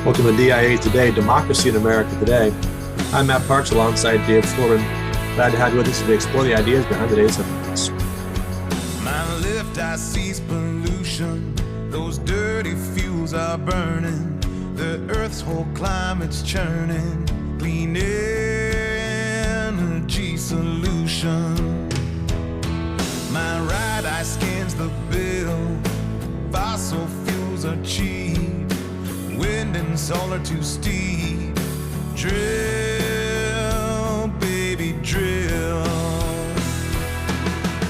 Welcome to DIA Today, Democracy in America Today. I'm Matt Parks alongside David Corbin. Glad to have you with us to explore the ideas behind today's headlines. My left eye sees pollution. Those dirty fuels are burning. The earth's whole climate's churning. Clean energy solution. My right eye scans the bill. Fossil fuels are cheap. Wind and solar too steep. Drill, baby, drill.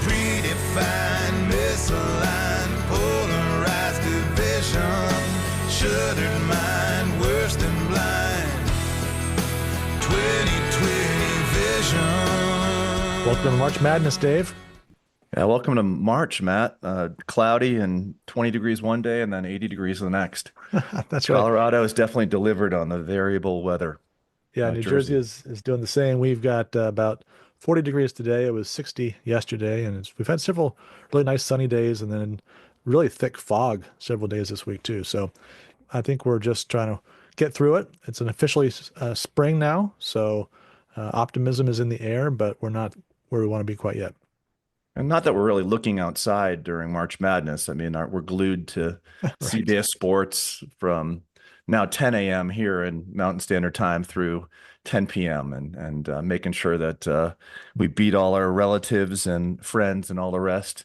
Predefined, misaligned, polarized division. Shuttered mind, worse than blind. 2020 vision. Welcome to March Madness, Dave. Yeah, welcome to March, Matt. Cloudy and 20 degrees one day and then 80 degrees the next. That's right. Colorado has definitely delivered on the variable weather. Yeah, New Jersey is doing the same. We've got about 40 degrees today. It was 60 yesterday, and we've had several really nice sunny days and then really thick fog several days this week too. So I think we're just trying to get through it. It's an officially spring now, so optimism is in the air, but we're not where we want to be quite yet. And not that we're really looking outside during March Madness. I mean, we're glued to Right. CBS Sports from now 10 a.m. here in Mountain Standard Time through 10 p.m. and making sure that we beat all our relatives and friends and all the rest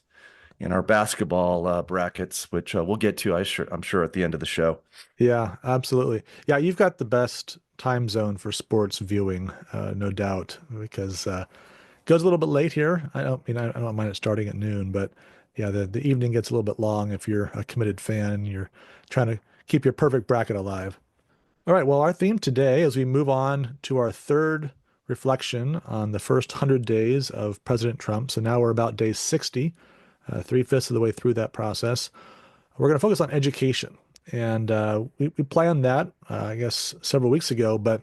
in our basketball brackets, which we'll get to, I'm sure, at the end of the show. Yeah, absolutely. Yeah, you've got the best time zone for sports viewing, no doubt, because goes a little bit late here. I don't mind it starting at noon, but yeah, the evening gets a little bit long if you're a committed fan. You're trying to keep your perfect bracket alive. All right, well, our theme today, as we move on to our third reflection on the first 100 days of President Trump. So now we're about day 60, 3/5 of the way through that process. We're going to focus on education. And we planned that, I guess, several weeks ago, but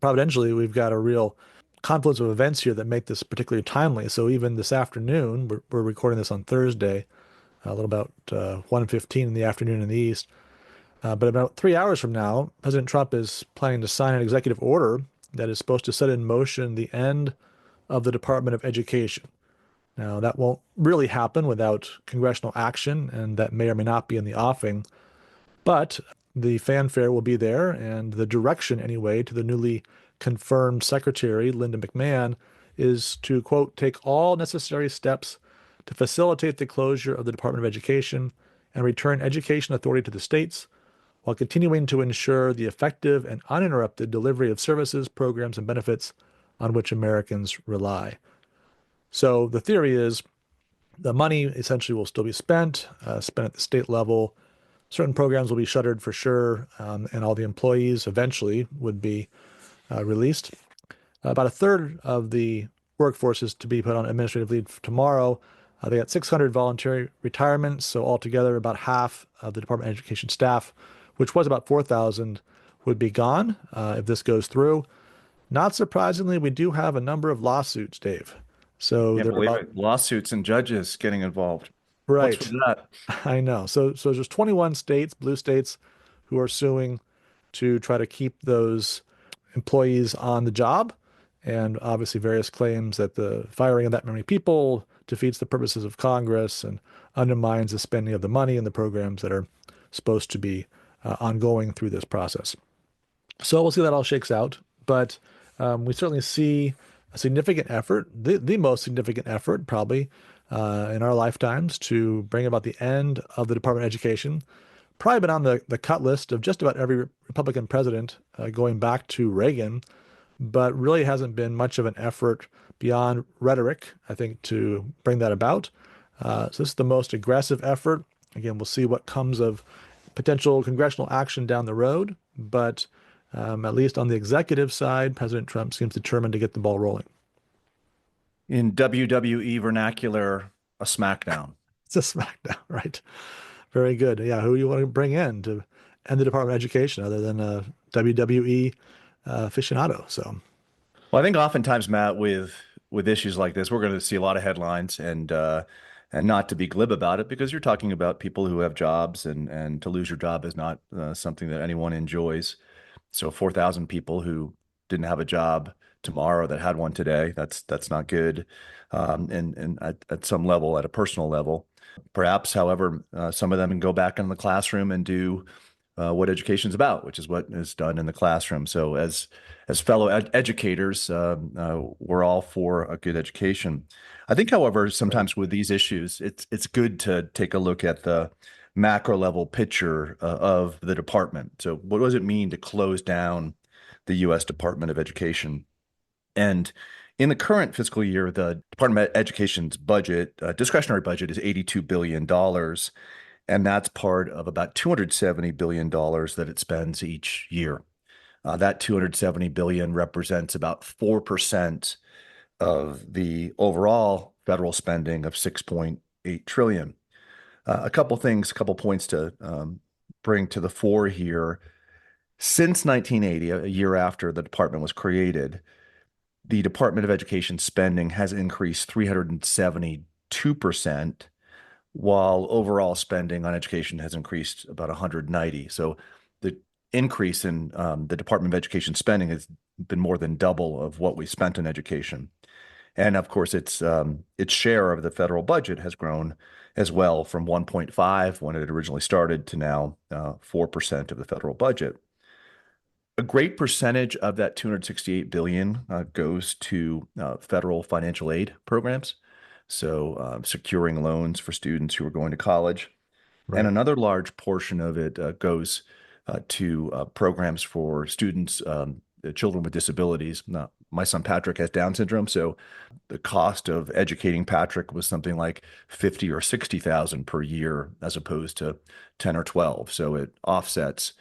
providentially, we've got a real confluence of events here that make this particularly timely. So even this afternoon, we're recording this on Thursday, a little about 1:15 in the afternoon in the East. But about 3 hours from now, President Trump is planning to sign an executive order that is supposed to set in motion the end of the Department of Education. Now, that won't really happen without congressional action, and that may or may not be in the offing. But the fanfare will be there, and the direction, anyway, to the newly confirmed Secretary, Linda McMahon, is to, quote, take all necessary steps to facilitate the closure of the Department of Education and return education authority to the states, while continuing to ensure the effective and uninterrupted delivery of services, programs, and benefits on which Americans rely. So the theory is the money essentially will still be spent at the state level. Certain programs will be shuttered for sure, and all the employees eventually would be released. About a third of the workforce is to be put on administrative leave tomorrow. They got 600 voluntary retirements, so altogether about half of the Department of Education staff, which was about 4,000, would be gone if this goes through. Not surprisingly, we do have a number of lawsuits, Dave. So Can't believe it. Lawsuits and judges getting involved. Right. What's with that? I know. So there's 21 states, blue states, who are suing to try to keep those employees on the job, and obviously various claims that the firing of that many people defeats the purposes of Congress and undermines the spending of the money and the programs that are supposed to be ongoing through this process. So we'll see how that all shakes out, but we certainly see a significant effort, the most significant effort probably in our lifetimes, to bring about the end of the Department of Education. Probably been on the cut list of just about every Republican president going back to Reagan, but really hasn't been much of an effort beyond rhetoric, I think, to bring that about. So this is the most aggressive effort. Again, we'll see what comes of potential congressional action down the road, but at least on the executive side, President Trump seems determined to get the ball rolling. In WWE vernacular, a smackdown. It's a smackdown, right? Very good. Yeah, who you want to bring in to end the Department of Education other than a WWE aficionado? So, well, I think oftentimes, Matt, with issues like this, we're going to see a lot of headlines, and And not to be glib about it, because you're talking about people who have jobs, and to lose your job is not something that anyone enjoys. So 4,000 people who didn't have a job tomorrow that had one today, that's not good. And at some level, at a personal level, perhaps, however, some of them can go back in the classroom and do what education's about, which is what is done in the classroom. So as fellow educators, we're all for a good education. I think, however, sometimes with these issues, it's good to take a look at the macro level picture of the department. So what does it mean to close down the U.S. Department of Education? And in the current fiscal year, the Department of Education's budget, discretionary budget, is $82 billion. And that's part of about $270 billion that it spends each year. That $270 billion represents about 4% of the overall federal spending of $6.8 trillion. A couple points to bring to the fore here. Since 1980, a year after the department was created, the Department of Education spending has increased 372%, while overall spending on education has increased about 190. So the increase in the Department of Education spending has been more than double of what we spent on education. And of course, its share of the federal budget has grown as well, from 1.5 when it originally started to now 4% of the federal budget. A great percentage of that $268 billion goes to federal financial aid programs, so securing loans for students who are going to college. Right. And another large portion of it goes to programs for students, children with disabilities. Now, my son Patrick has Down syndrome, so the cost of educating Patrick was something like 50 or 60,000 per year, as opposed to 10 or 12. So it offsets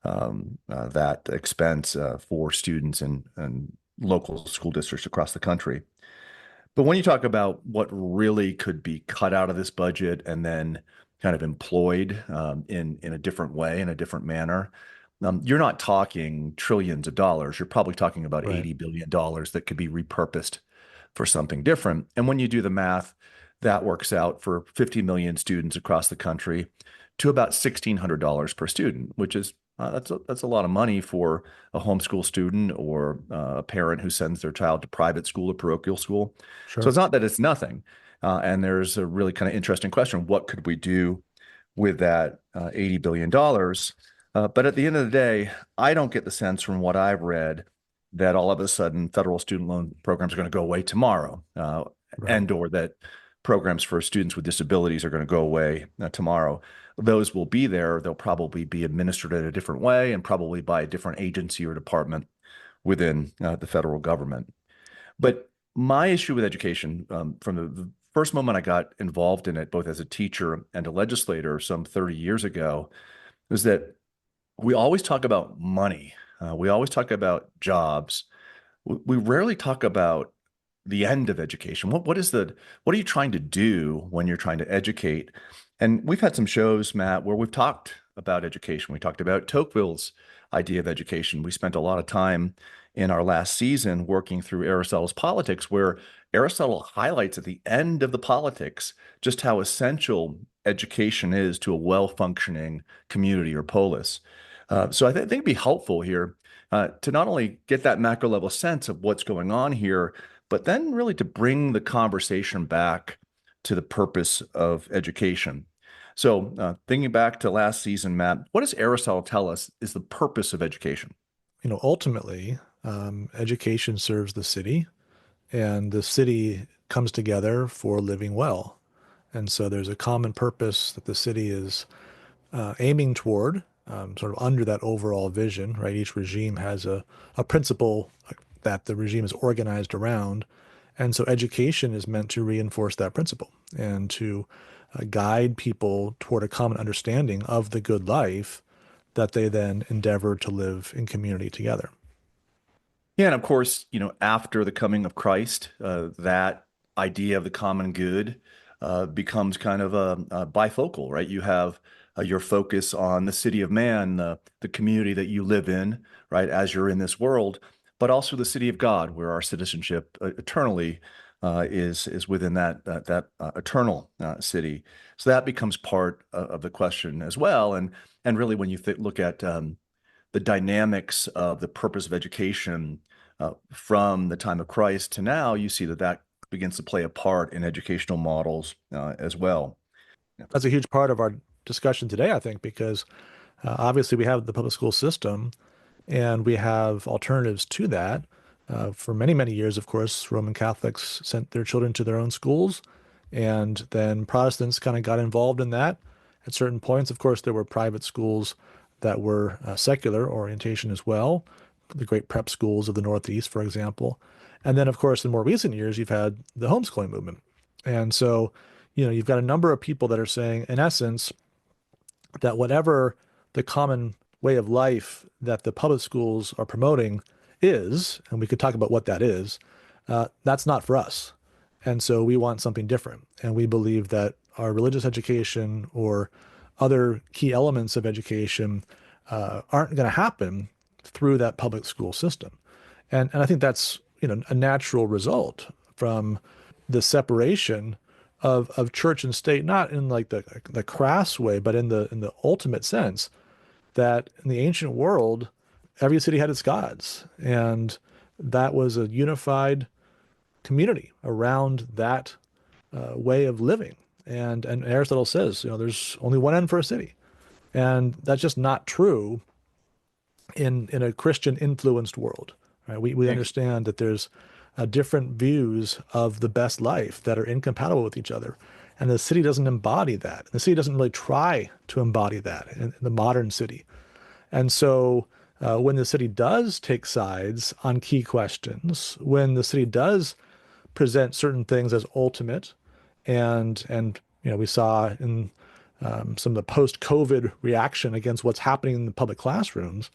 that expense for students and local school districts across the country. But when you talk about what really could be cut out of this budget and then kind of employed in a different way, in a different manner, you're not talking trillions of dollars. You're probably talking about Right. $80 billion that could be repurposed for something different. And when you do the math, that works out for 50 million students across the country to about $1,600 per student, which is that's a lot of money for a homeschool student or a parent who sends their child to private school or parochial school. Sure. So it's not that it's nothing. And there's a really kind of interesting question: what could we do with that $80 billion? But at the end of the day, I don't get the sense from what I've read that all of a sudden federal student loan programs are going to go away tomorrow, and or that programs for students with disabilities are going to go away tomorrow. Those will be there. They'll probably be administered in a different way and probably by a different agency or department within the federal government. But my issue with education, from the first moment I got involved in it, both as a teacher and a legislator some 30 years ago, was that we always talk about money. We always talk about jobs. We rarely talk about the end of education. What are you trying to do when you're trying to educate? And we've had some shows, Matt, where we've talked about education. We talked about Tocqueville's idea of education. We spent a lot of time in our last season working through Aristotle's Politics, where Aristotle highlights at the end of the Politics just how essential education is to a well-functioning community or polis. So I think it'd be helpful here to not only get that macro level sense of what's going on here, but then really to bring the conversation back to the purpose of education. So thinking back to last season, Matt, what does Aristotle tell us is the purpose of education? Ultimately, education serves the city, and the city comes together for living well. And so there's a common purpose that the city is aiming toward, sort of under that overall vision, right? Each regime has a principle that the regime is organized around. And so education is meant to reinforce that principle and to guide people toward a common understanding of the good life that they then endeavor to live in community together. Yeah, and of course, after the coming of Christ, that idea of the common good becomes kind of a bifocal, right? You have your focus on the city of man, the community that you live in, right, as you're in this world, but also the city of God, where our citizenship eternally is within that eternal city. So that becomes part of the question as well. And really, when you look at the dynamics of the purpose of education from the time of Christ to now, you see that begins to play a part in educational models as well. That's a huge part of our discussion today, I think, because obviously we have the public school system and we have alternatives to that. For many, many years, of course, Roman Catholics sent their children to their own schools, and then Protestants kind of got involved in that. At certain points, of course, there were private schools that were secular orientation as well, the great prep schools of the Northeast, for example. And then, of course, in more recent years, you've had the homeschooling movement. And so, you've got a number of people that are saying, in essence, that whatever the common way of life that the public schools are promoting is, and we could talk about what that is, that's not for us. And so we want something different. And we believe that our religious education or other key elements of education aren't going to happen through that public school system. And I think that's, a natural result from the separation of church and state, not in like the crass way, but in the ultimate sense that in the ancient world, every city had its gods, and that was a unified community around that way of living. And Aristotle says, there's only one end for a city, and that's just not true in a Christian influenced world. Right? We understand that there's different views of the best life that are incompatible with each other. And the city doesn't embody that. The city doesn't really try to embody that in the modern city. And so when the city does take sides on key questions, when the city does present certain things as ultimate, and we saw in some of the post-COVID reaction against what's happening in the public classrooms,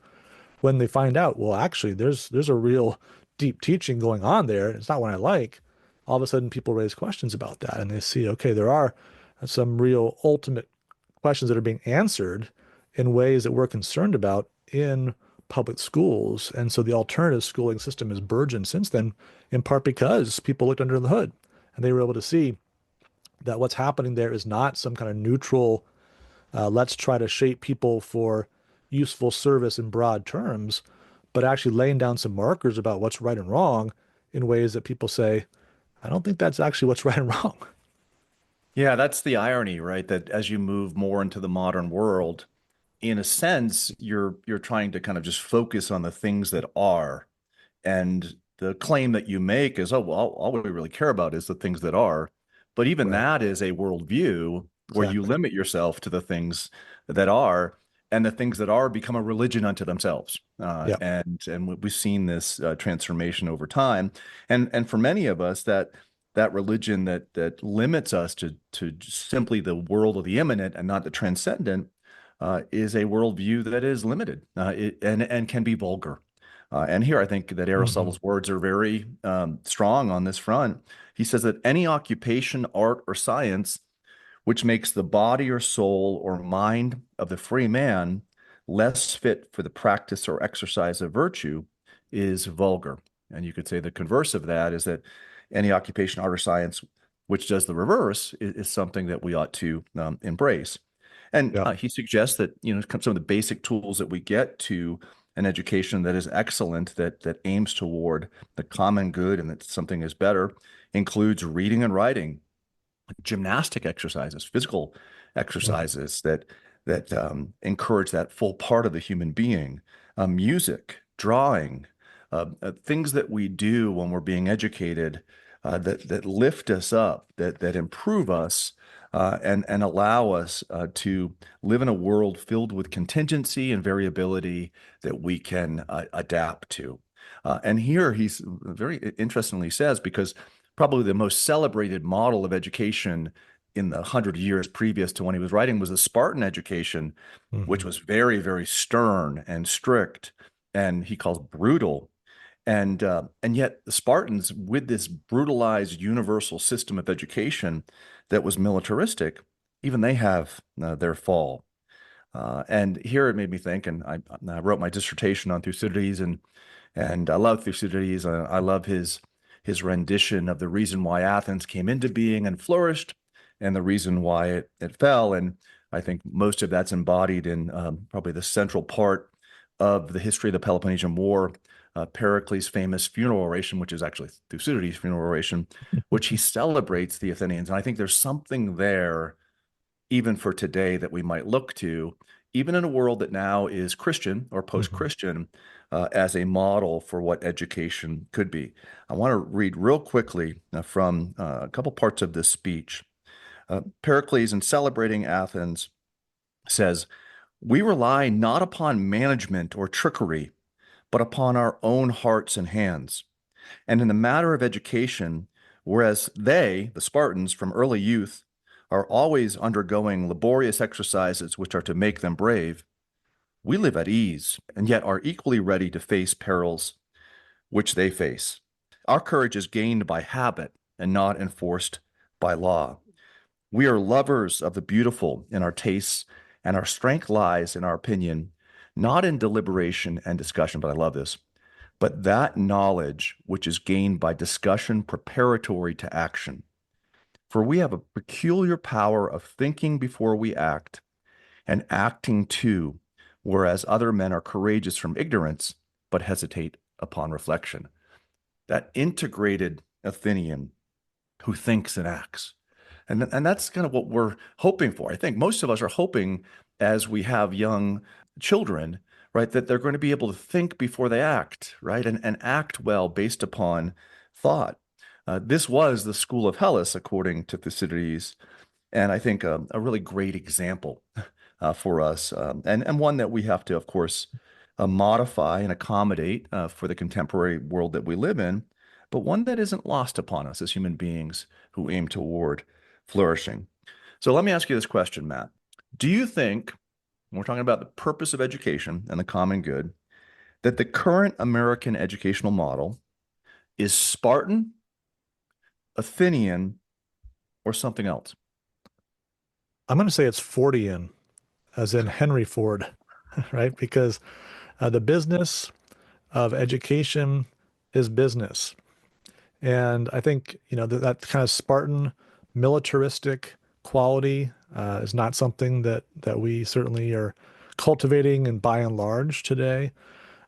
when they find out, well, actually, there's a real deep teaching going on there. It's not what I like. All of a sudden, people raise questions about that, and they see, okay, there are some real ultimate questions that are being answered in ways that we're concerned about in public schools. And so the alternative schooling system has burgeoned since then, in part because people looked under the hood and they were able to see that what's happening there is not some kind of neutral, let's try to shape people for useful service in broad terms, but actually laying down some markers about what's right and wrong in ways that people say, I don't think that's actually what's right and wrong. Yeah, that's the irony, right? That as you move more into the modern world, in a sense, you're trying to kind of just focus on the things that are. And the claim that you make is, oh, well, all we really care about is the things that are. But even Right. that is a worldview where you limit yourself to the things that are, and the things that are become a religion unto themselves. Yeah. And we've seen this transformation over time. And for many of us, that religion that limits us to simply the world of the immanent and not the transcendent is a worldview that is limited and can be vulgar. And here I think that Aristotle's words are very strong on this front. He says that any occupation, art, or science which makes the body or soul or mind of the free man less fit for the practice or exercise of virtue is vulgar. And you could say the converse of that is that any occupation, art, or science which does the reverse is something that we ought to embrace. And he suggests that some of the basic tools that we get to an education that is excellent, that aims toward the common good and that something is better, includes reading and writing, gymnastic exercises, physical exercises that encourage that full part of the human being, music, drawing, things that we do when we're being educated that lift us up, that improve us, and allow us to live in a world filled with contingency and variability that we can adapt to. And here he's very interestingly says, because probably the most celebrated model of education in the 100 years previous to when he was writing was the Spartan education, which was very, very stern and strict, and he calls brutal. And yet the Spartans, with this brutalized universal system of education that was militaristic, even they have their fall. And here it made me think, and I wrote my dissertation on Thucydides, and I love Thucydides. I love his his rendition of the reason why Athens came into being and flourished, and the reason why it fell. And I think most of that's embodied in probably the central part of the history of the Peloponnesian War, Pericles' famous funeral oration, which is actually Thucydides' funeral oration, which he celebrates the Athenians. And I think there's something there, even for today, that we might look to, even in a world that now is Christian or post-Christian, as a model for what education could be. I want to read real quickly from a couple parts of this speech. Pericles, in celebrating Athens, says, "We rely not upon management or trickery, but upon our own hearts and hands. And in the matter of education, whereas they, the Spartans, from early youth, are always undergoing laborious exercises which are to make them brave, we live at ease, and yet are equally ready to face perils which they face. Our courage is gained by habit and not enforced by law. We are lovers of the beautiful in our tastes, and our strength lies, in our opinion, not in deliberation and discussion," but I love this, "but that knowledge which is gained by discussion preparatory to action. For we have a peculiar power of thinking before we act, and acting too, whereas other men are courageous from ignorance, but hesitate upon reflection." That integrated Athenian who thinks and acts. And that's kind of what we're hoping for. I think most of us are hoping, as we have young children, right, that they're going to be able to think before they act, right, and act well based upon thought. This was the school of Hellas, according to Thucydides, and I think a really great example for us, and one that we have to, of course, modify and accommodate for the contemporary world that we live in, but one that isn't lost upon us as human beings who aim toward flourishing. So let me ask you this question, Matt. Do you think, when we're talking about the purpose of education and the common good, that the current American educational model is Spartan, Athenian, or something else? I'm going to say it's Fordian, as in Henry Ford, right? Because the business of education is business. And I think, that kind of Spartan militaristic quality is not something that we certainly are cultivating and by and large today.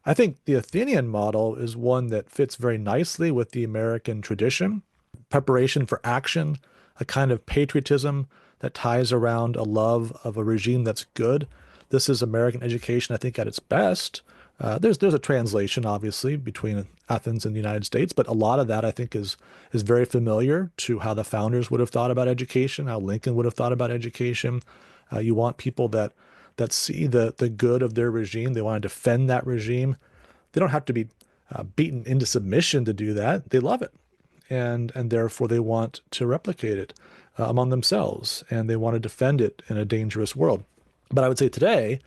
I think the Athenian model is one that fits very nicely with the American tradition, preparation for action, a kind of patriotism that ties around a love of a regime that's good. This is American education, I think, at its best. There's a translation, obviously, between Athens and the United States, but a lot of that, I think, is very familiar to how the founders would have thought about education, how Lincoln would have thought about education. You want people that see the good of their regime. They want to defend that regime. They don't have to be beaten into submission to do that. They love it, and therefore they want to replicate it among themselves, and they want to defend it in a dangerous world. But I would say today,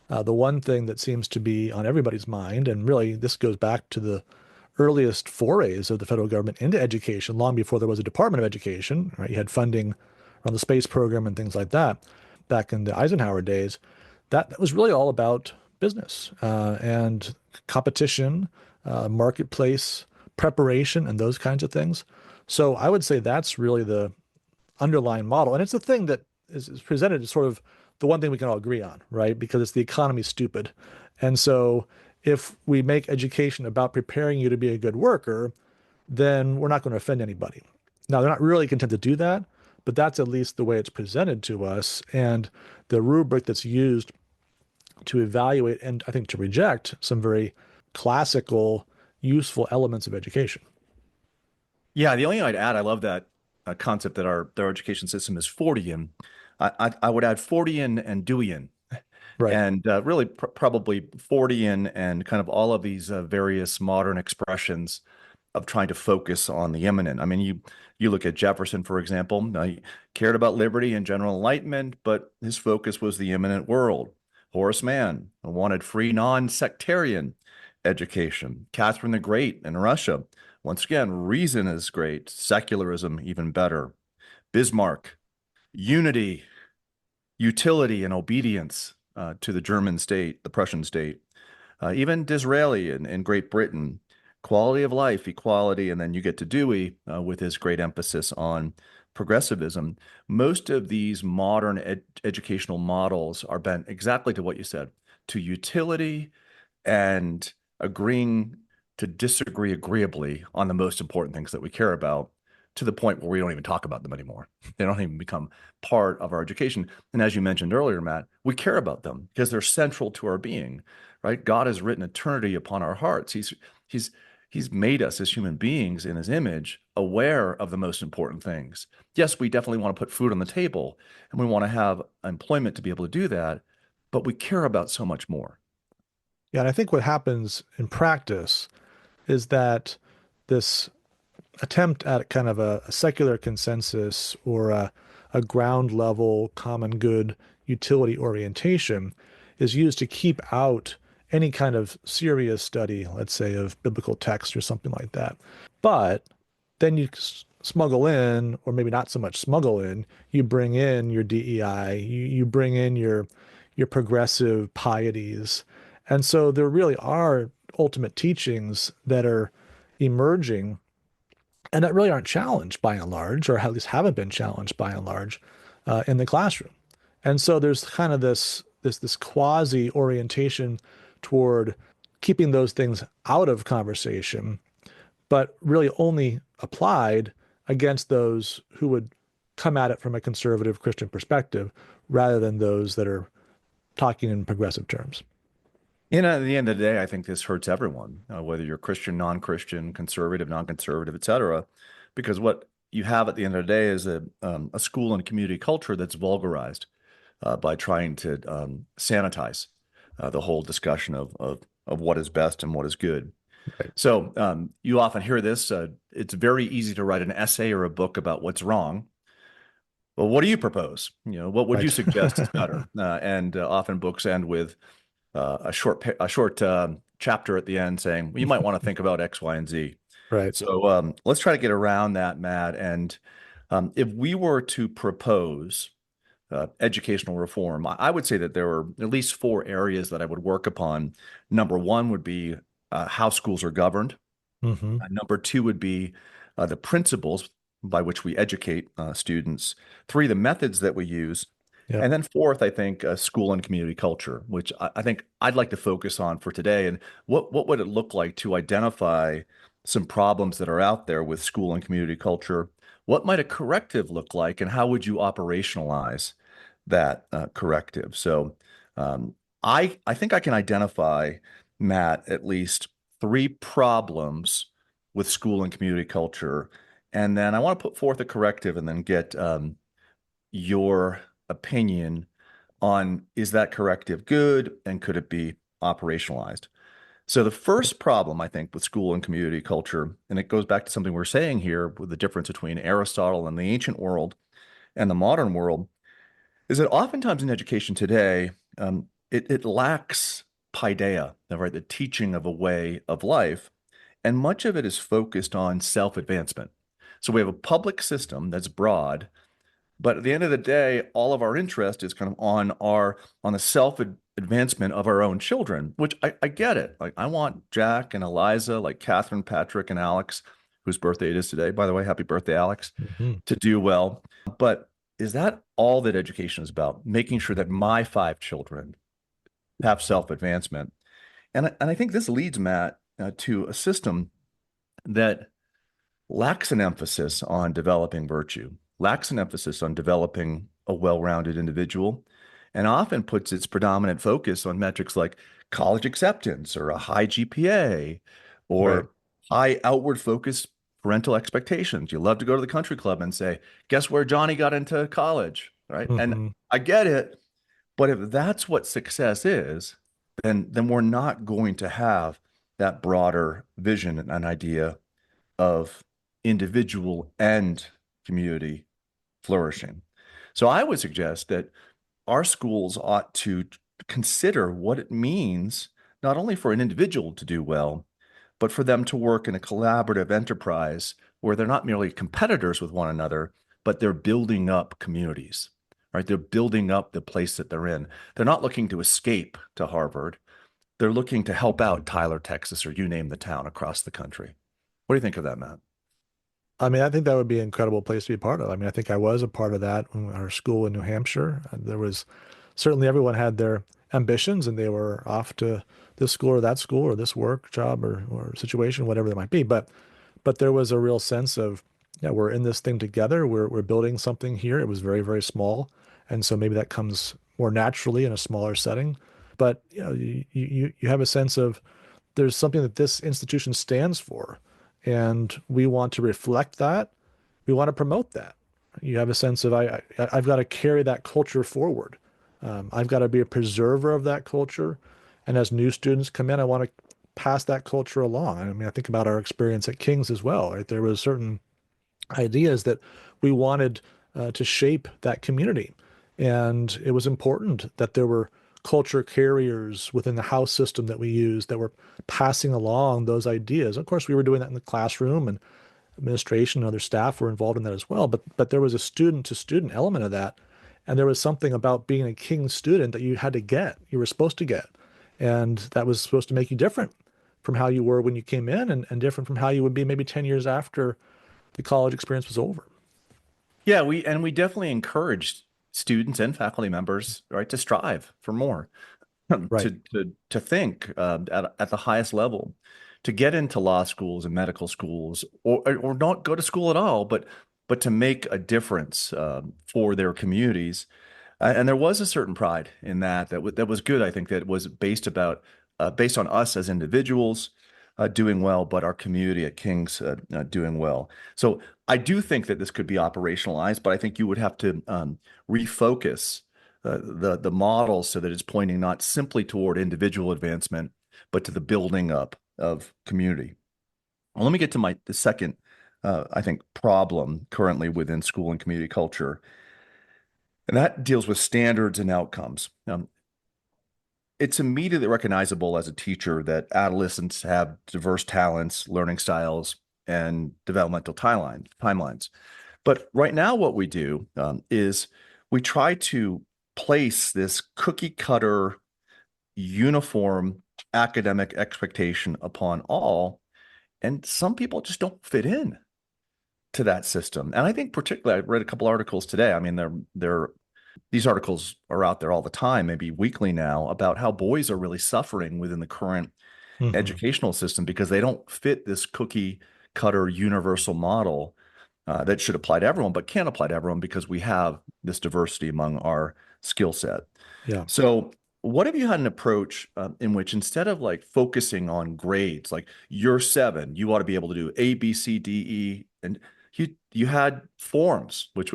the one thing that seems to be on everybody's mind, and really this goes back to the earliest forays of the federal government into education, long before there was a Department of Education, right? You had funding on the space program and things like that back in the Eisenhower days. That was really all about business and competition, marketplace preparation, and those kinds of things. So I would say that's really the underlying model. And it's the thing that is presented as sort of the one thing we can all agree on, right? Because it's the economy's stupid. And so if we make education about preparing you to be a good worker, then we're not going to offend anybody. Now, they're not really content to do that, but that's at least the way it's presented to us. And the rubric that's used to evaluate and I think to reject some very classical, useful elements of education. Yeah, the only thing I'd add, I love that concept that our education system is Fordian. I would add Fordian and Deweyan, Right. and really probably Fordian and kind of all of these various modern expressions of trying to focus on the immanent. I mean, you look at Jefferson, for example. He cared about liberty and general enlightenment, but his focus was the immanent world. Horace Mann wanted free, non-sectarian education. Catherine the Great in Russia, once again, reason is great, secularism even better. Bismarck, unity, utility, and obedience to the German state, the Prussian state. Even Disraeli in Great Britain, quality of life, equality, and then you get to Dewey with his great emphasis on progressivism. Most of these modern educational models are bent exactly to what you said, to utility and agreeing to disagree agreeably on the most important things that we care about, to the point where we don't even talk about them anymore. They don't even become part of our education. And as you mentioned earlier, Matt, we care about them because they're central to our being, right? God has written eternity upon our hearts. He's made us as human beings in his image, aware of the most important things. Yes, we definitely want to put food on the table and we want to have employment to be able to do that, but we care about so much more. Yeah, and I think what happens in practice is that this attempt at kind of a secular consensus or a ground level common good utility orientation is used to keep out any kind of serious study, let's say, of biblical text or something like that. But then you smuggle in, or maybe not so much smuggle in, you bring in your DEI, you bring in your progressive pieties. And so there really are ultimate teachings that are emerging and that really aren't challenged by and large, or at least haven't been challenged by and large, in the classroom. And so there's kind of this quasi orientation toward keeping those things out of conversation, but really only applied against those who would come at it from a conservative Christian perspective, rather than those that are talking in progressive terms. At the end of the day, I think this hurts everyone, whether you're Christian, non-Christian, conservative, non-conservative, et cetera, because what you have at the end of the day is a school and community culture that's vulgarized by trying to sanitize the whole discussion of what is best and what is good. Right. So you often hear this. It's very easy to write an essay or a book about what's wrong. Well, what do you propose? What would you Right. suggest is better? And often books end with a short chapter at the end saying, well, you might want to think about X, Y, and Z. Right. So let's try to get around that, Matt. And if we were to propose educational reform, I would say that there are at least 4 areas that I would work upon. Number 1 would be how schools are governed. Mm-hmm. Number 2 would be the principles by which we educate students. 3, the methods that we use. Yep. And then 4th, I think school and community culture, which I think I'd like to focus on for today. And what would it look like to identify some problems that are out there with school and community culture? What might a corrective look like, and how would you operationalize that corrective? So I think I can identify, Matt, at least 3 problems with school and community culture. And then I want to put forth a corrective and then get your opinion on, is that corrective good and could it be operationalized? So the first problem, I think, with school and community culture, and it goes back to something we're saying here with the difference between Aristotle and the ancient world and the modern world, is that oftentimes in education today, it lacks paideia, right? The teaching of a way of life. And much of it is focused on self-advancement. So we have a public system that's broad, but at the end of the day, all of our interest is kind of on the self-advancement of our own children, which I get it. Like, I want Jack and Eliza, like Catherine, Patrick, and Alex, whose birthday it is today, by the way, happy birthday, Alex, to do well. But is that all that education is about? Making sure that my 5 children have self-advancement. And I think this leads, Matt, to a system that lacks an emphasis on developing virtue, lacks an emphasis on developing a well-rounded individual, and often puts its predominant focus on metrics like college acceptance or a high GPA or high outward focused parental expectations. You love to go to the country club and say, guess where Johnny got into college, right? And I get it, but if that's what success is, then we're not going to have that broader vision and an idea of individual and community flourishing. So I would suggest that our schools ought to consider what it means, not only for an individual to do well, but for them to work in a collaborative enterprise where they're not merely competitors with one another, but they're building up communities, right? They're building up the place that they're in. They're not looking to escape to Harvard. they're looking to help out Tyler, Texas, or you name the town across the country. What do you think of that, Matt? I mean, I think that would be an incredible place to be part of. I mean, I think I was a part of that in our school in New Hampshire. There was certainly everyone had their ambitions and they were off to this school or that school or this work job or situation, whatever that might be. But there was a real sense of, yeah, we're in this thing together. We're building something here. It was very, very small. And so maybe that comes more naturally in a smaller setting. But you have a sense of there's something that this institution stands for, and we want to reflect that. We want to promote that. You have a sense of I've got to carry that culture forward. I've got to be a preserver of that culture. And as new students come in, I want to pass that culture along. I mean, I think about our experience at King's as well, right? There was certain ideas that we wanted to shape that community. And it was important that there were culture carriers within the house system that we used that were passing along those ideas. Of course, we were doing that in the classroom, and administration and other staff were involved in that as well. But there was a student to student element of that. And there was something about being a King student that you had to get, you were supposed to get. And that was supposed to make you different from how you were when you came in and different from how you would be maybe 10 years after the college experience was over. Yeah, we definitely encouraged students and faculty members, right, to strive for more, Right. to think at the highest level, to get into law schools and medical schools, or not go to school at all, but to make a difference for their communities. And there was a certain pride in that was good. I think that was based on us as individuals doing well, but our community at King's doing well. So I do think that this could be operationalized, but I think you would have to refocus the model so that it's pointing not simply toward individual advancement, but to the building up of community. Well, let me get to the second, I think, problem currently within school and community culture, and that deals with standards and outcomes. It's immediately recognizable as a teacher that adolescents have diverse talents, learning styles, and developmental timelines. But right now, what we do is we try to place this cookie cutter, uniform academic expectation upon all, and some people just don't fit in to that system. And I think particularly, I read a couple articles today. I mean, these articles are out there all the time, maybe weekly now, about how boys are really suffering within the current educational system because they don't fit this cookie cutter universal model that should apply to everyone, but can't apply to everyone because we have this diversity among our skill set. Yeah. So what if you had an approach in which instead of like focusing on grades, like you're 7, you ought to be able to do A, B, C, D, E, and you had forms, which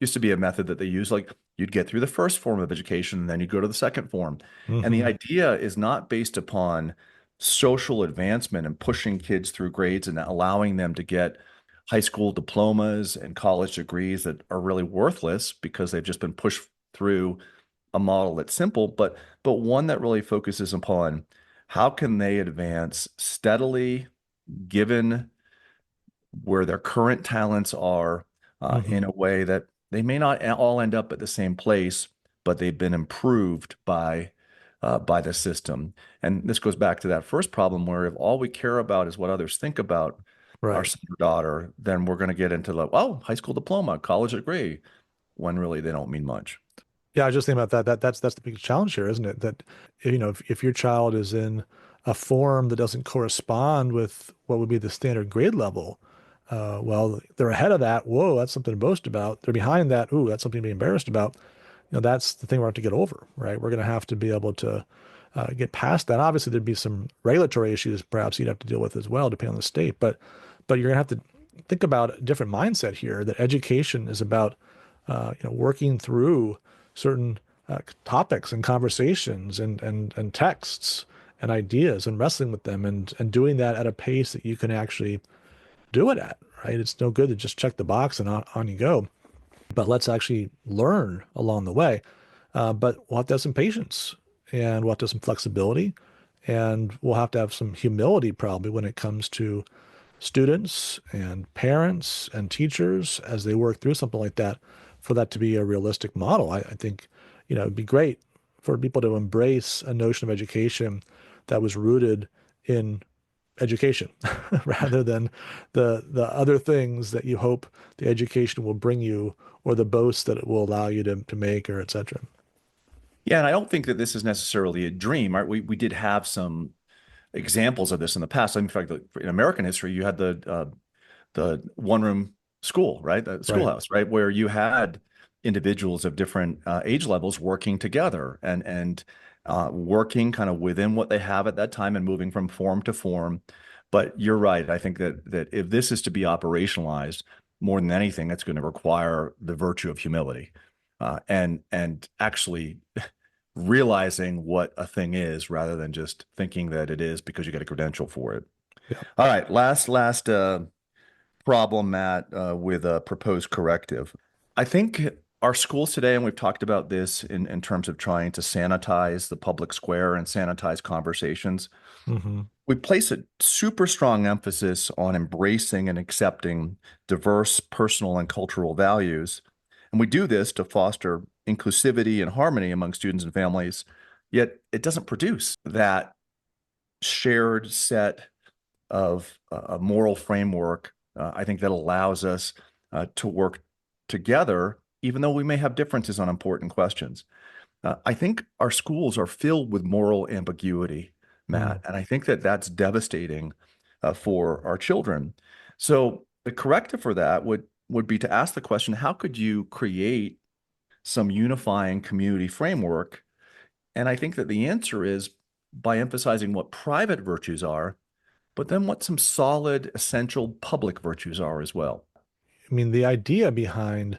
used to be a method that they used, like you'd get through the first form of education, and then you go to the second form. And the idea is not based upon social advancement and pushing kids through grades and allowing them to get high school diplomas and college degrees that are really worthless because they've just been pushed through a model that's simple, but one that really focuses upon how can they advance steadily given where their current talents are in a way that they may not all end up at the same place, but they've been improved by the system. And this goes back to that first problem where if all we care about is what others think about our son or daughter, then we're going to get into high school diploma, college degree, when really they don't mean much. Yeah, I was just thinking about that. That's the big challenge here, isn't it? That if your child is in a form that doesn't correspond with what would be the standard grade level, well, they're ahead of that. Whoa, that's something to boast about. They're behind that. Ooh, that's something to be embarrassed about. That's the thing we're going to have to get over, right? We're going to have to be able to get past that. Obviously, there'd be some regulatory issues perhaps you'd have to deal with as well, depending on the state. But you're going to have to think about a different mindset here. That education is about working through certain topics and conversations and texts and ideas and wrestling with them and doing that at a pace that you can actually do it at, right? It's no good to just check the box and on you go, but let's actually learn along the way. But we'll have to have some patience and we'll have to have some flexibility and we'll have to have some humility probably when it comes to students and parents and teachers as they work through something like that for that to be a realistic model. I think, it'd be great for people to embrace a notion of education that was rooted in education rather than the other things that you hope the education will bring you or the boasts that it will allow you to make or et cetera. Yeah, and I don't think that this is necessarily a dream, right? We did have some examples of this in the past. In fact, in American history, you had the one-room school, right? The Right. schoolhouse, right? Where you had individuals of different age levels working together and working kind of within what they have at that time and moving from form to form. But you're right. I think that if this is to be operationalized, more than anything, it's going to require the virtue of humility, and actually realizing what a thing is rather than just thinking that it is because you get a credential for it. Yeah. All right, last problem, Matt, with a proposed corrective. I think our schools today, and we've talked about this in terms of trying to sanitize the public square and sanitize conversations, Mm-hmm. we place a super strong emphasis on embracing and accepting diverse personal and cultural values. And we do this to foster inclusivity and harmony among students and families, yet it doesn't produce that shared set of a moral framework, I think that allows us to work together, even though we may have differences on important questions. I think our schools are filled with moral ambiguity, Matt, and I think that that's devastating for our children. So the corrective for that would be to ask the question, how could you create some unifying community framework? And I think that the answer is by emphasizing what private virtues are, but then what some solid, essential public virtues are as well. I mean, the idea behind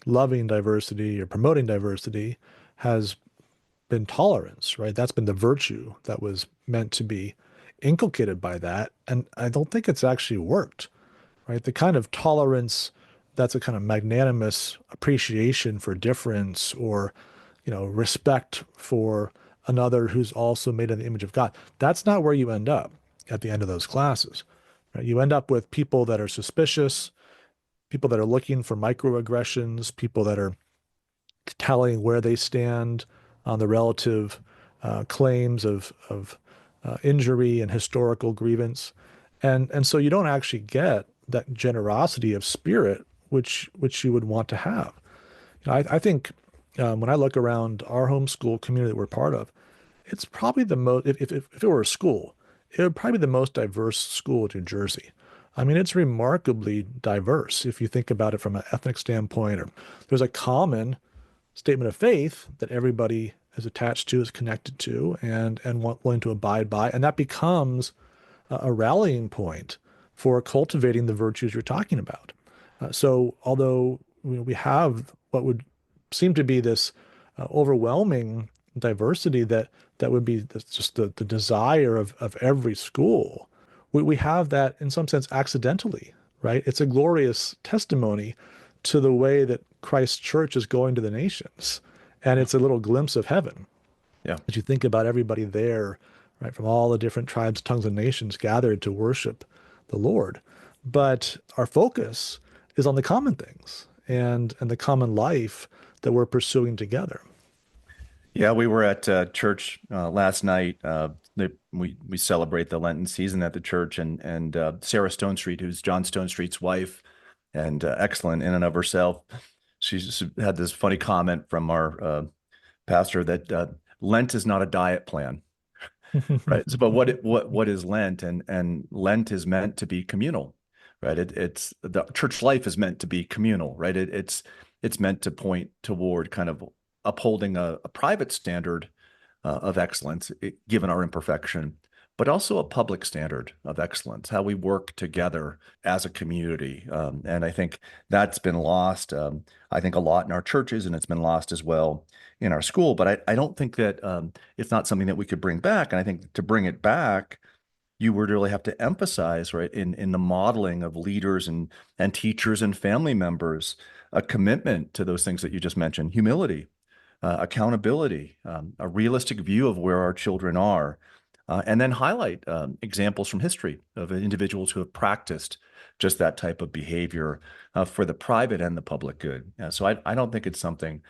loving diversity or promoting diversity has been tolerance, right? That's been the virtue that was meant to be inculcated by that. And I don't think it's actually worked, right? The kind of tolerance that's a kind of magnanimous appreciation for difference or, respect for another who's also made in the image of God. That's not where you end up at the end of those classes, right? You end up with people that are suspicious, people that are looking for microaggressions, people that are telling where they stand on the relative claims of injury and historical grievance, and so you don't actually get that generosity of spirit which you would want to have. I think when I look around our homeschool community that we're part of, it's probably the most. If it were a school, it would probably be the most diverse school in New Jersey. I mean, it's remarkably diverse if you think about it from an ethnic standpoint. Or there's a common statement of faith that everybody is attached to, is connected to, and willing to abide by, and that becomes a rallying point for cultivating the virtues you're talking about. So, although we have what would seem to be this overwhelming diversity that would be just the desire of every school, we have that in some sense accidentally, right? It's a glorious testimony to the way that Christ's church is going to the nations. And it's a little glimpse of heaven. Yeah. As you think about everybody there, right, from all the different tribes, tongues, and nations gathered to worship the Lord. But our focus is on the common things and the common life that we're pursuing together. Yeah, we were at church last night. We celebrate the Lenten season at the church, and Sarah Stonestreet, who's John Stonestreet's wife, and excellent in and of herself. She's had this funny comment from our pastor that Lent is not a diet plan, right? So, but what is Lent? And Lent is meant to be communal, right? It's the church life is meant to be communal, right? It's meant to point toward kind of upholding a private standard of excellence, given our imperfection, but also a public standard of excellence, how we work together as a community. And I think that's been lost, I think, a lot in our churches, and it's been lost as well in our school. But I don't think that it's not something that we could bring back. And I think to bring it back, you would really have to emphasize, right, in the modeling of leaders and teachers and family members, a commitment to those things that you just mentioned: humility, accountability, a realistic view of where our children are, and then highlight examples from history of individuals who have practiced just that type of behavior for the private and the public good. So I don't think it's something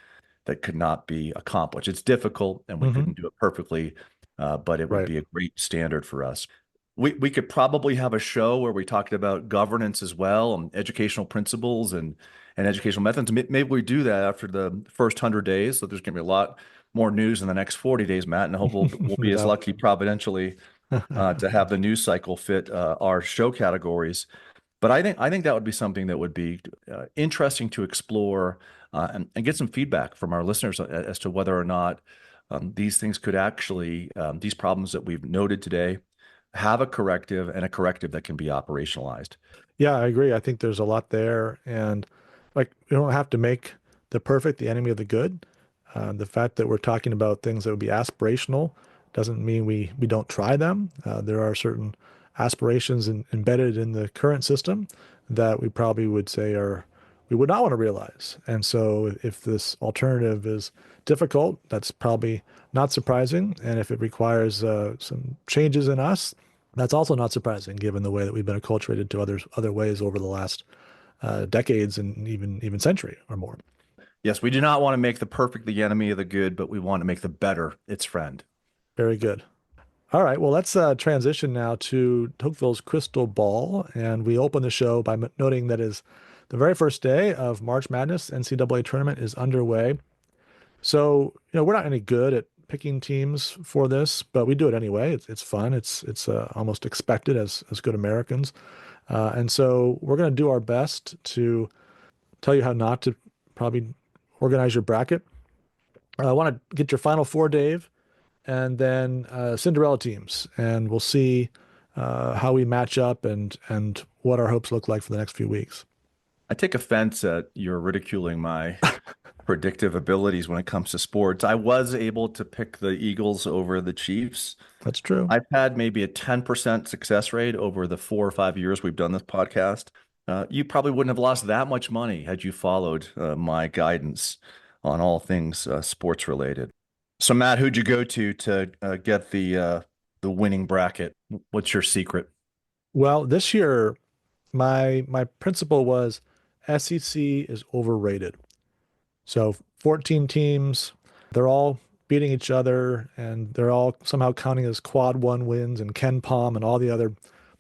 that could not be accomplished. It's difficult, and we couldn't do it perfectly, but it would Right. be a great standard for us. We could probably have a show where we talked about governance as well, and educational principles and educational methods. Maybe we do that after the first 100 days. So there's going to be a lot more news in the next 40 days, Matt, and I hope we'll be as No lucky providentially to have the news cycle fit our show categories. But I think that would be something that would be interesting to explore and get some feedback from our listeners as to whether or not these things could actually these problems that we've noted today have a corrective and a corrective that can be operationalized. Yeah, I agree. I think there's a lot there. And like, you don't have to make the perfect the enemy of the good. The fact that we're talking about things that would be aspirational doesn't mean we don't try them. There are certain aspirations embedded in the current system that we probably would say are we would not want to realize. And so if this alternative is difficult, that's probably not surprising. And if it requires some changes in us, that's also not surprising, given the way that we've been acculturated to other ways over the last decades and even century or more. Yes, we do not want to make the perfect the enemy of the good, but we want to make the better its friend. Very good. All right, well, let's transition now to Tocqueville's crystal ball. And we open the show by noting that is the very first day of March Madness NCAA tournament is underway. So, we're not any good at picking teams for this, but we do it anyway. It's fun. It's almost expected as good Americans. And so we're going to do our best to tell you how not to probably organize your bracket. I want to get your final four, Dave, and then Cinderella teams, and we'll see how we match up and what our hopes look like for the next few weeks. I take offense at your ridiculing my predictive abilities when it comes to sports. I was able to pick the Eagles over the Chiefs. That's true. I've had maybe a 10% success rate over the 4 or 5 years we've done this podcast. You probably wouldn't have lost that much money had you followed my guidance on all things sports related. So, Matt, who'd you go to get the winning bracket? What's your secret? Well, this year, my principle was SEC is overrated. So 14 teams, they're all beating each other, and they're all somehow counting as quad one wins and Ken Palm and all the other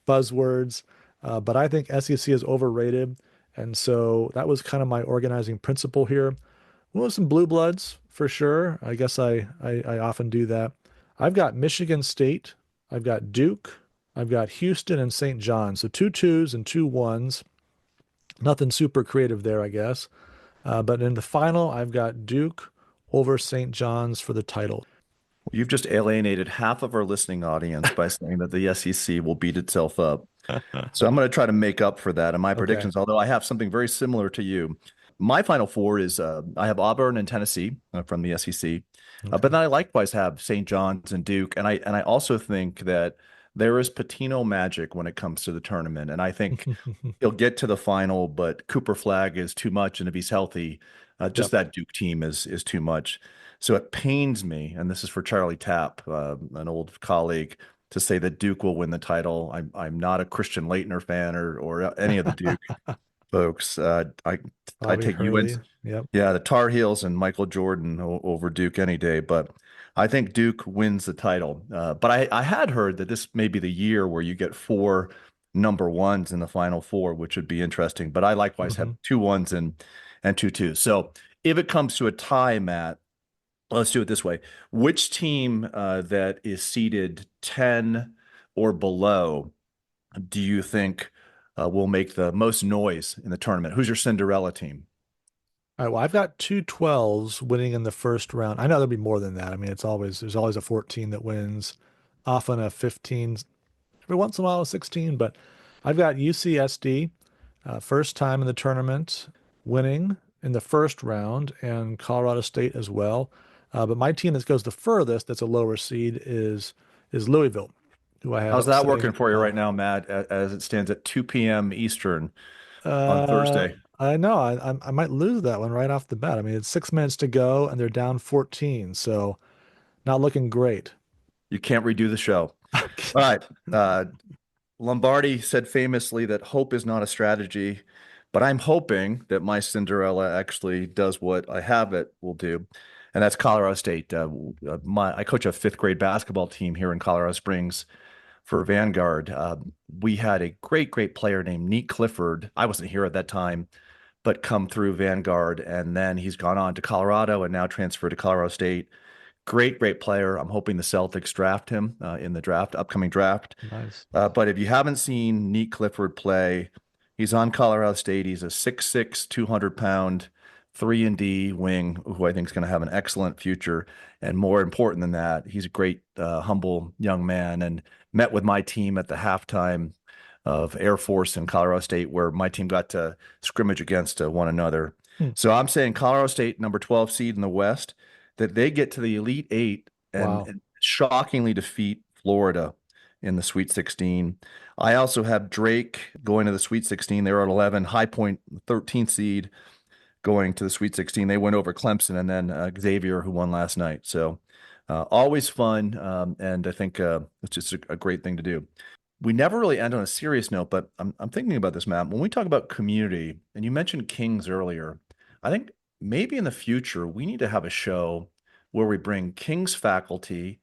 buzzwords. But I think SEC is overrated. And so that was kind of my organizing principle here. Well, some blue bloods for sure. I guess I often do that. I've got Michigan State. I've got Duke. I've got Houston and St. John. So 2 2s and 2 1s. Nothing super creative there, I guess. But in the final, I've got Duke over St. John's for the title. You've just alienated half of our listening audience by saying that the SEC will beat itself up. So I'm going to try to make up for that in my predictions, although I have something very similar to you. My final four is I have Auburn and Tennessee from the SEC, but then I likewise have St. John's and Duke, and I also think that there is Patino magic when it comes to the tournament, and I think he'll get to the final, but Cooper Flagg is too much, and if he's healthy, just that Duke team is too much. So it pains me, and this is for Charlie Tapp, an old colleague, to say that Duke will win the title. I'm not a Christian Laettner fan or any of the Duke folks. I take UNC. Yep. Yeah, the Tar Heels and Michael Jordan over Duke any day, but I think Duke wins the title. But I had heard that this may be the year where you get 4 number ones in the Final Four, which would be interesting. But I likewise have 2 1s and 2 2s. So if it comes to a tie, Matt, let's do it this way. Which team that is seeded 10 or below do you think will make the most noise in the tournament? Who's your Cinderella team? All right, well, I've got 2 12s winning in the first round. I know there'll be more than that. I mean, there's always a 14 that wins, often a 15, every once in a while a 16, but I've got UCSD, first time in the tournament, winning in the first round, and Colorado State as well. But my team that goes the furthest, that's a lower seed, is Louisville, who I have. How's that working for you right now, Matt, as it stands at 2 p.m. Eastern on Thursday? I know I might lose that one right off the bat. I mean, it's 6 minutes to go, and they're down 14, so not looking great. You can't redo the show. All right. Lombardi said famously that hope is not a strategy, but I'm hoping that my Cinderella actually does what I have it will do. and that's Colorado State. I coach a fifth grade basketball team here in Colorado Springs for Vanguard. We had a great player named Neat Clifford. I wasn't here at that time, but come through Vanguard, and then he's gone on to Colorado and now transferred to Colorado State. Great player. I'm hoping the Celtics draft him in the upcoming draft. Nice. But if you haven't seen Neat Clifford play, he's on Colorado State. He's a 6'6", 200-pound, 3-and-D wing who I think is going to have an excellent future. And more important than that, he's a great, humble young man, and met with my team at the halftime of Air Force in Colorado State, where my team got to scrimmage against one another. So I'm saying Colorado State, number 12 seed in the West, that they get to the Elite Eight and shockingly defeat Florida in the Sweet 16. I also have Drake going to the Sweet 16. They were at 11, High Point, 13th seed, going to the Sweet 16. They went over Clemson, and then Xavier, who won last night. So always fun, and I think it's just a great thing to do. We never really end on a serious note, but I'm thinking about this, Matt. When we talk about community, and you mentioned Kings earlier, I think maybe in the future we need to have a show where we bring King's faculty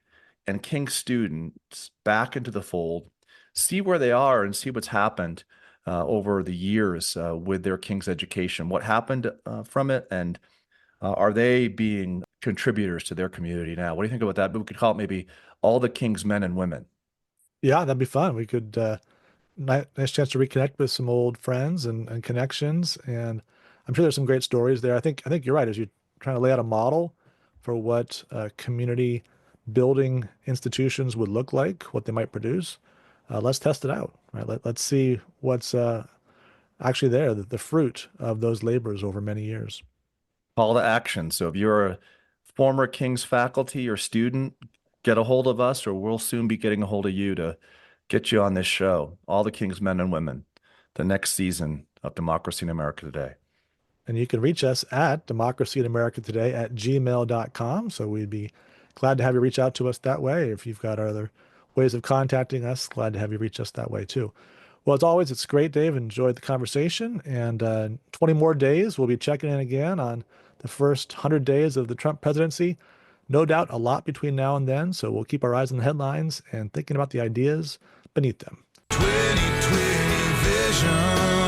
and King's students back into the fold, see where they are, and see what's happened over the years with their King's education, what happened from it, and are they being contributors to their community now? What do you think about that? But we could call it maybe all the King's men and women. Yeah, that'd be fun. We could nice chance to reconnect with some old friends and connections, and I'm sure there's some great stories there. I think you're right as you're trying to lay out a model for what community building institutions would look like, what they might produce. Let's test it out, right? Let's see what's actually there, the fruit of those labors over many years. Call to action. So if you're a former King's faculty or student, get a hold of us, or we'll soon be getting a hold of you to get you on this show, All the King's Men and Women, the next season of Democracy in America Today. And you can reach us at democracyinamerica@gmail.com. So we'd be glad to have you reach out to us that way. If you've got other ways of contacting us, glad to have you reach us that way too. Well, as always, it's great, Dave. Enjoyed the conversation. And 20 more days, we'll be checking in again on the first 100 days of the Trump presidency. No doubt a lot between now and then. So we'll keep our eyes on the headlines and thinking about the ideas beneath them. 2020 vision.